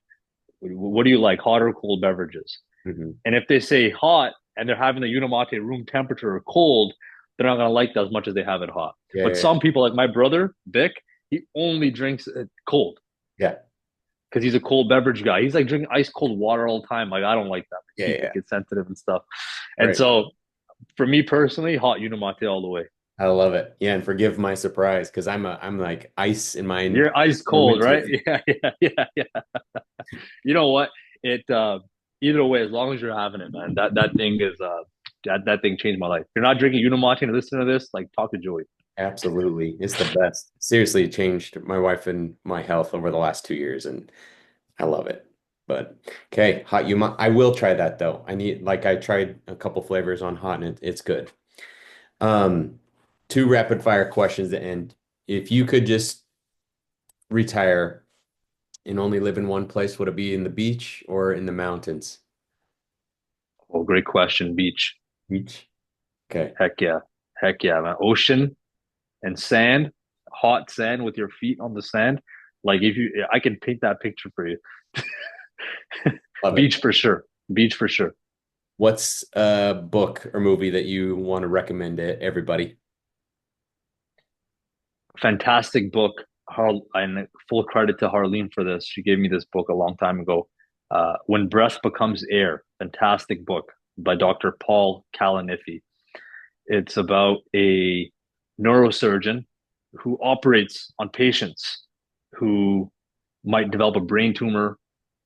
what do you like, hot or cold beverages? Mm-hmm. And if they say hot and they're having the Unamate room temperature or cold, they're not gonna like that as much as they have it hot. Yeah. But Yeah. some people, like my brother Vic, he only drinks it cold Yeah. because he's a cold beverage guy. He's like drinking ice cold water all the time. Like I don't like that. My Yeah. teeth Yeah. get sensitive and stuff. And Right. so for me personally, hot Unamate all the way. I love it. Yeah, and forgive my surprise because I'm like ice in You're ice the cold, right? winter. Yeah. You know what? It Either way, as long as you're having it, man, that thing is that thing changed my life. If you're not drinking Unamate and listening to this, like talk to Joey. Absolutely. It's the best. Seriously, it changed my wife and my health over the last 2 years, and I love it. But okay, hot Yuma. I will try that though. I tried a couple flavors on hot and it's good. Um, Two rapid fire questions to end. If you could just retire and only live in one place, would it be in the beach or in the mountains? Oh, great question. Beach. Beach. Okay. Heck yeah. Heck yeah, man. Ocean and sand, hot sand with your feet on the sand. Like I can paint that picture for you. Love it. Beach for sure. Beach for sure. What's a book or movie that you want to recommend to everybody? Fantastic book. And full credit to Harleen for this. She gave me this book a long time ago. When Breath Becomes Air. Fantastic book by Dr. Paul Kalanithi. It's about a neurosurgeon who operates on patients who might develop a brain tumor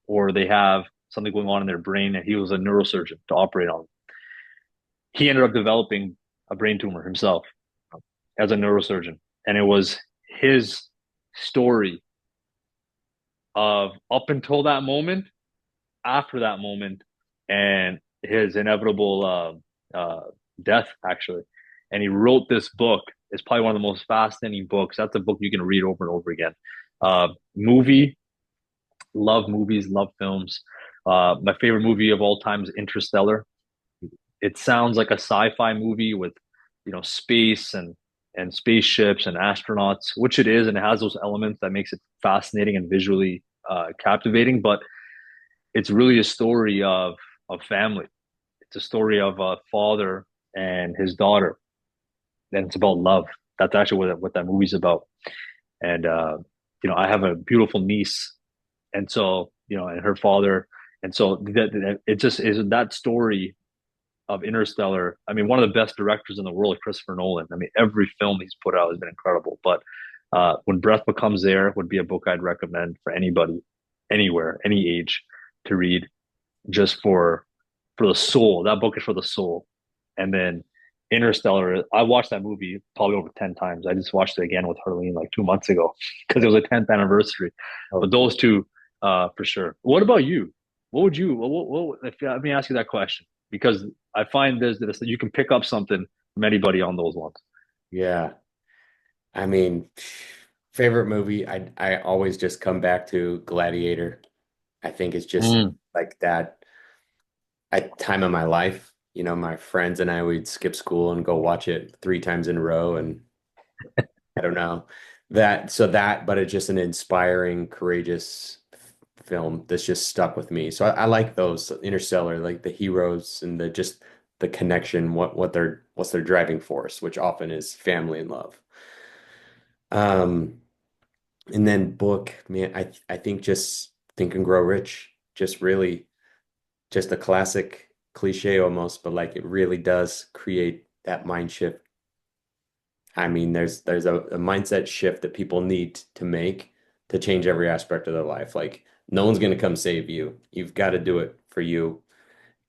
or they have something going on in their brain, and he was a neurosurgeon to operate on them. He ended up developing a brain tumor himself as a neurosurgeon, and it was his story of up until that moment, after that moment, and his inevitable death, actually. And he wrote this book. It's probably one of the most fascinating books. That's a book you can read over and over again. Movie, love movies, love films. My favorite movie of all time is Interstellar. It sounds like a sci-fi movie with, space and spaceships and astronauts, which it is, and it has those elements that makes it fascinating and visually captivating. But it's really a story of family. It's a story of a father and his daughter, and it's about love. That's actually what that movie's about. And I have a beautiful niece, and so and her father, and so it just is that story of Interstellar. I mean, one of the best directors in the world, Christopher Nolan. I mean, every film he's put out has been incredible. But When Breath Becomes Air would be a book I'd recommend for anybody, anywhere, any age, to read, just for the soul. That book is for the soul. And then Interstellar, I watched that movie probably over 10 times. I just watched it again with Harleen like 2 months ago because it was a 10th anniversary. Oh, But cool. those two, for sure. What about you? What would you, if, let me ask you that question because I find there's this that you can pick up something from anybody on those ones. Yeah. I mean, favorite movie, I always just come back to Gladiator. I think it's just Mm. like that at time of my life. My friends and I would skip school and go watch it 3 times in a row. And I don't know but it's just an inspiring, courageous film that's just stuck with me. So I like those Interstellar, like the heroes and the connection, what's their driving force, which often is family and love. Um, and then book, man, I think just Think and Grow Rich, just really just a classic cliche almost, but like it really does create that mind shift. I mean, there's a mindset shift that people need to make to change every aspect of their life. Like no one's going to come save you. You've got to do it for you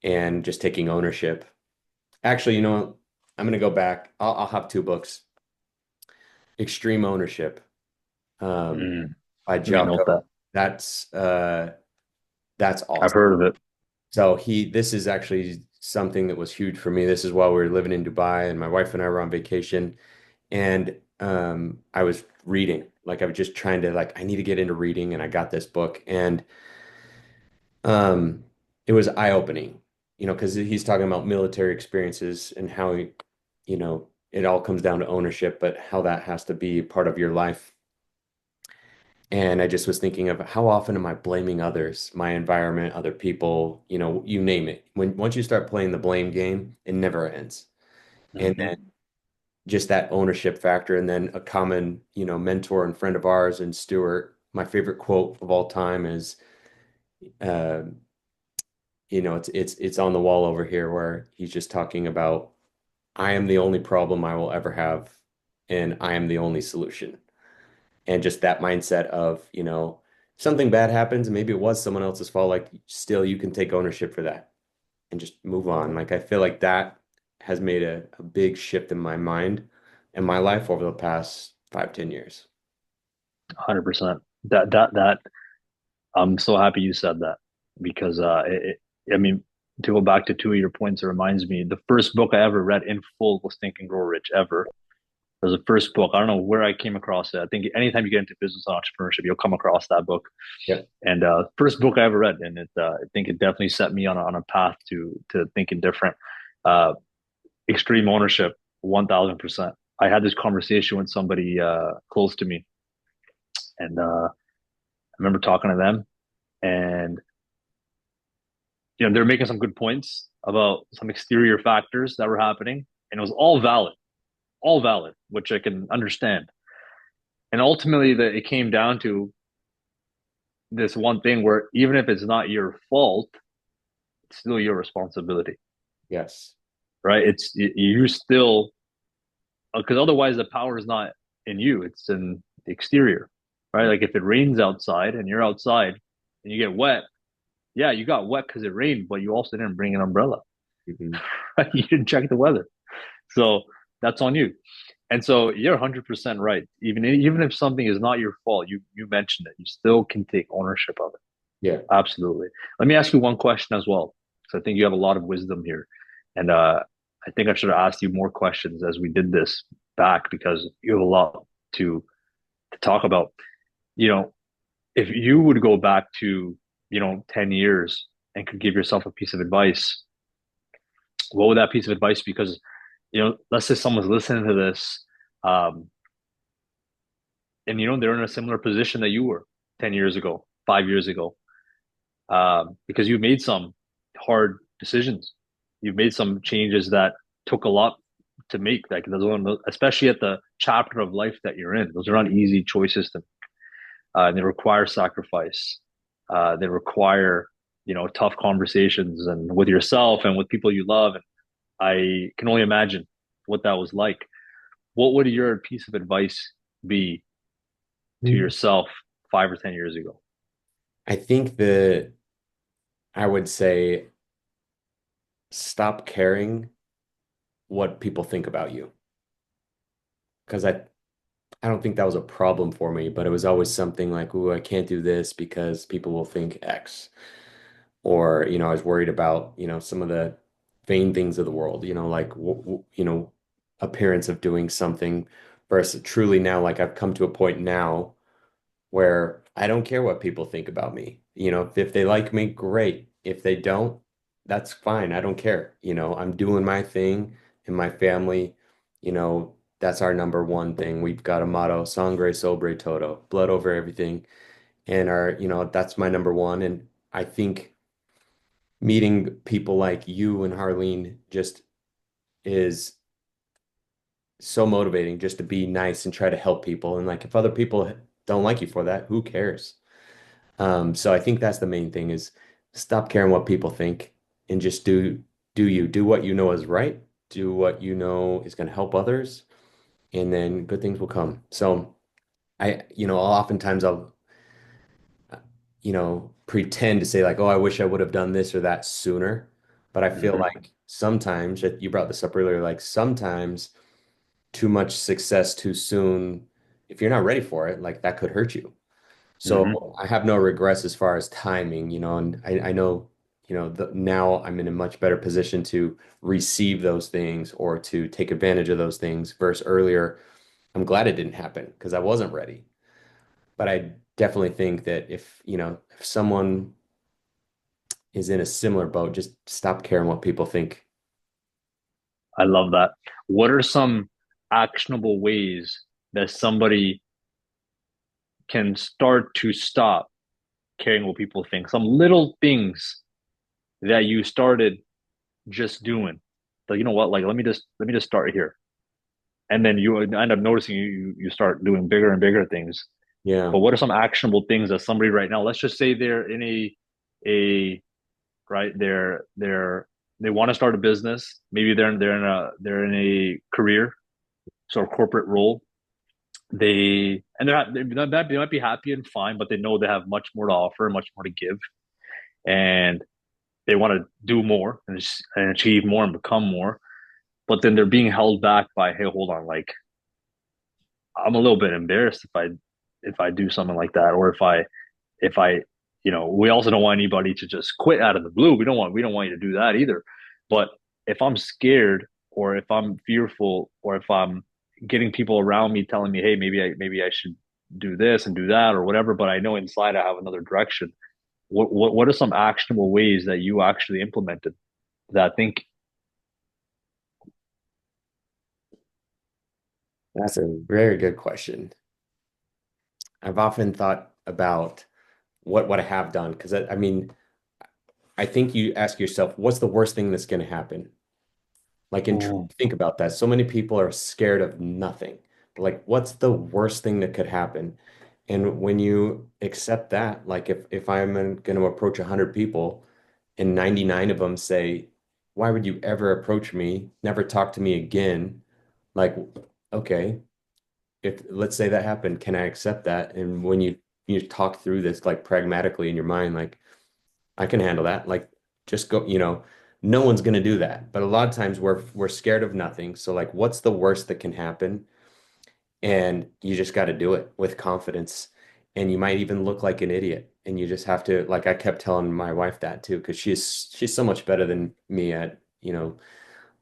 and just taking ownership. Actually, you know what? I'm going to go back. I'll have two books. Extreme Ownership um, Mm, by let me note Jocko. that. That's uh, that's I've awesome. heard of it. So this is actually something that was huge for me. This is while we were living in Dubai and my wife and I were on vacation and I was reading. Like I was just trying to like I need to get into reading and I got this book and um it was eye-opening, because he's talking about military experiences and how it all comes down to ownership, but how that has to be part of your life. And I just was thinking of how often am I blaming others, my environment, other people, you name it. Once you start playing the blame game, it never ends. And Hmm. then just that ownership factor, and then a common, mentor and friend of ours and Stuart, my favorite quote of all time is, uh, it's on the wall over here where he's just talking about, I am the only problem I will ever have, and I am the only solution. And just that mindset of, something bad happens, and maybe it was someone else's fault, like still you can take ownership for that and just move on. Like I feel like that has made a big shift in my mind and my life over the past 5, 10 years. 100%. That I'm so happy you said that because I mean, to go back to two of your points, it reminds me the first book I ever read in full was Think and Grow Rich ever. It was the first book. I don't know where I came across it. I think anytime you get into business and entrepreneurship, you'll come across that book. Yep. And first book I ever read, and I think it definitely set me on a path to thinking different. Uh, Extreme ownership, 1,000%. I had this conversation with somebody close to me, and I remember talking to them, and they're making some good points about some exterior factors that were happening, and it was all valid, which I can understand. And ultimately, that it came down to this one thing where even if it's not your fault, it's still your responsibility, Yes. right? You still, because otherwise the power is not in you; it's in the exterior, right? Like if it rains outside and you're outside and you get wet, yeah, you got wet because it rained, but you also didn't bring an umbrella. Mhm. Right? You didn't check the weather, so that's on you. And so you're 100% right. Even if something is not your fault, you mentioned it, you still can take ownership of it. Yeah. Absolutely. Let me ask you one question as well, because I think you have a lot of wisdom here, and I think I should have asked you more questions as we did this back because you have a lot to talk about. You know, if you would go back to 10 years and could give yourself a piece of advice, what would that piece of advice be? Because let's say someone's listening to this, um, and they're in a similar position that you were 10 years ago, 5 years ago, because you made some hard decisions. You've made some changes that took a lot to make. Like those one, especially at the chapter of life that you're in. Those are not easy choices to. They require sacrifice. They require tough conversations and with yourself and with people you love. And I can only imagine what that was like. What would your piece of advice be to Mm. yourself 5 or 10 years ago? I think that I would say stop caring what people think about you. Because I don't think that was a problem for me, but it was always something like, ooh, I can't do this because people will think X. Or, I was worried about, some of the vain things of the world, like, appearance of doing something versus truly now, like I've come to a point now where I don't care what people think about me. If they like me, great. If they don't, that's fine. I don't care. I'm doing my thing and my family, that's our number one thing. We've got a motto, Sangre Sobre Todo, blood over everything. And that's my number one. And I think meeting people like you and Harleen just is so motivating just to be nice and try to help people. And like if other people don't like you for that, who cares? So I think that's the main thing is stop caring what people think and just do what you know is right, do what you know is going to help others, and then good things will come. So oftentimes pretend to say like, oh, I wish I would have done this or that sooner. But I feel Hmm. like sometimes, you brought this up earlier, like sometimes too much success too soon, if you're not ready for it, like that could hurt you. Hmm. So I have no regrets as far as timing, and I know, now I'm in a much better position to receive those things or to take advantage of those things versus earlier. I'm glad it didn't happen because I wasn't ready. But I definitely think that if someone is in a similar boat, just stop caring what people think. I love that. What are some actionable ways that somebody can start to stop caring what people think? Some little things that you started just doing. Like, you know what? Like, let me just start here. And then you end up noticing you start doing bigger and bigger things. Yeah. But what are some actionable things that somebody right now, let's just say they're in a right, they want to start a business. Maybe they're in a career, sort of corporate role. They might be happy and fine, but they know they have much more to offer, much more to give, and they want to do more and achieve more and become more. But then they're being held back by, hey, hold on, like I'm a little bit embarrassed if I do something like that, or if I we also don't want anybody to just quit out of the blue. We don't want you to do that either. But if I'm scared, or if I'm fearful, or if I'm getting people around me telling me, hey, maybe I should do this and do that or whatever, but I know inside I have another direction. What are some actionable ways that you actually implemented that I think? That's a very good question. I've often thought about what I have done because I mean, I think you ask yourself, what's the worst thing that's going to happen? Like, and truly Ooh, think about that. So many people are scared of nothing. Like, what's the worst thing that could happen? And when you accept that, like if I'm going to approach 100 people and 99 of them say, why would you ever approach me? Never talk to me again. Like, okay, if let's say that happened, can I accept that? And when you talk through this like pragmatically in your mind, like I can handle that. Like just go, no one's gonna do that. But a lot of times we're scared of nothing. So like what's the worst that can happen? And you just got to do it with confidence. And you might even look like an idiot. And you just have to, like I kept telling my wife that too, because she's so much better than me at,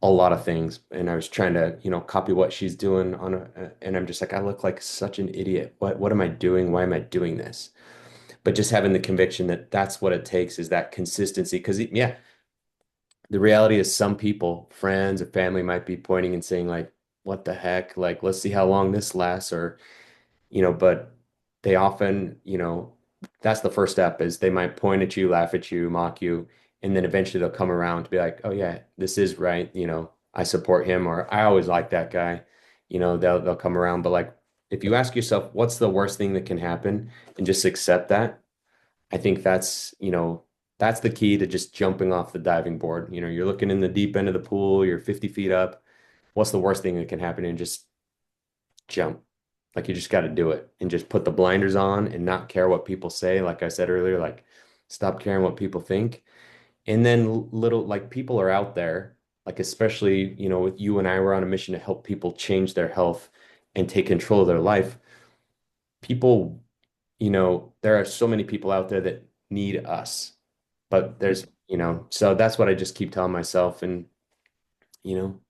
a lot of things. And I was trying to, copy what she's doing and I'm just like, I look like such an idiot. What am I doing? Why am I doing this? But just having the conviction that that's what it takes is that consistency. Because yeah, the reality is some people, friends or family might be pointing and saying like, what the heck? Like, let's see how long this lasts or, but they often, that's the first step is they might point at you, laugh at you, mock you, and then eventually they'll come around to be like, oh yeah, this is right. I support him or I always like that guy. They'll come around. But like if you ask yourself, what's the worst thing that can happen and just accept that, I think that's the key to just jumping off the diving board. You're looking in the deep end of the pool, you're 50 feet up. What's the worst thing that can happen? And just jump. Like you just got to do it and just put the blinders on and not care what people say. Like I said earlier, like stop caring what people think. And then little like people are out there, like especially, with you and I were on a mission to help people change their health and take control of their life. People, there are so many people out there that need us. But so that's what I just keep telling myself. And, you know,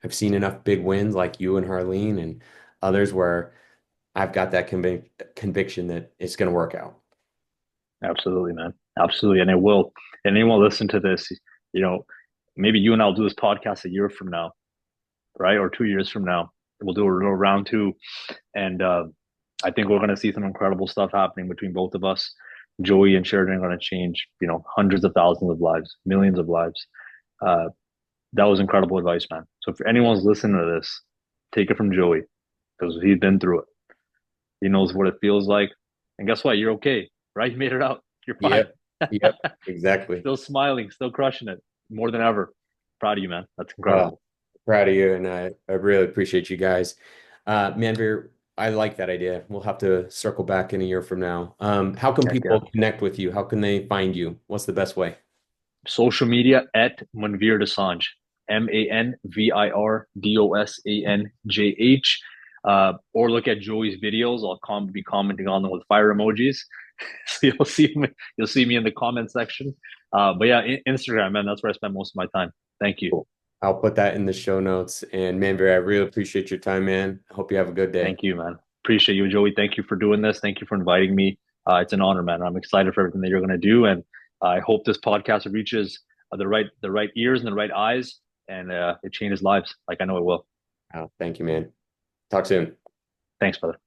I've seen enough big wins like you and Harleen and others where I've got that conviction that it's going to work out. absolutely, man. Absolutely. And it will. And anyone listen to this, you know, maybe you and I'll do this podcast a year from now, right? Or 2 years from now. We'll do a little round two. And I think we're going to see some incredible stuff happening between both of us. Joey and Sheridan are going to change, hundreds of thousands of lives, millions of lives. Uh, that was incredible advice, man. So if anyone's listening to this, take it from Joey because he's been through it. He knows what it feels like. And guess what? You're okay. right? You made it out. You're fine. Yep. Yep. Exactly. Still smiling, still crushing it more than ever. Proud of you, man. That's Well, incredible. proud of you, and I really appreciate you guys. Manvir, I like that idea. We'll have to circle back in a year from now. How can Heck yeah. people connect with you? How can they find you? What's the best way? Social media at Manvir Dosanjh, ManvirDosanjh, or look at Joey's videos. Be commenting on them with fire emojis, so you'll see me in the comment section. But yeah, Instagram, man, that's where I spend most of my time. Thank you, Cool. I'll put that in the show notes. And Manvir, I really appreciate your time, man. I hope you have a good day. thank you, man. Appreciate you, Joey. Thank you for doing this. Thank you for inviting me. It's an honor, man. I'm excited for everything that you're going to do, and I hope this podcast reaches the right ears and the right eyes, and it changes lives like I know it will. Thank you, man. Talk soon. Thanks, brother.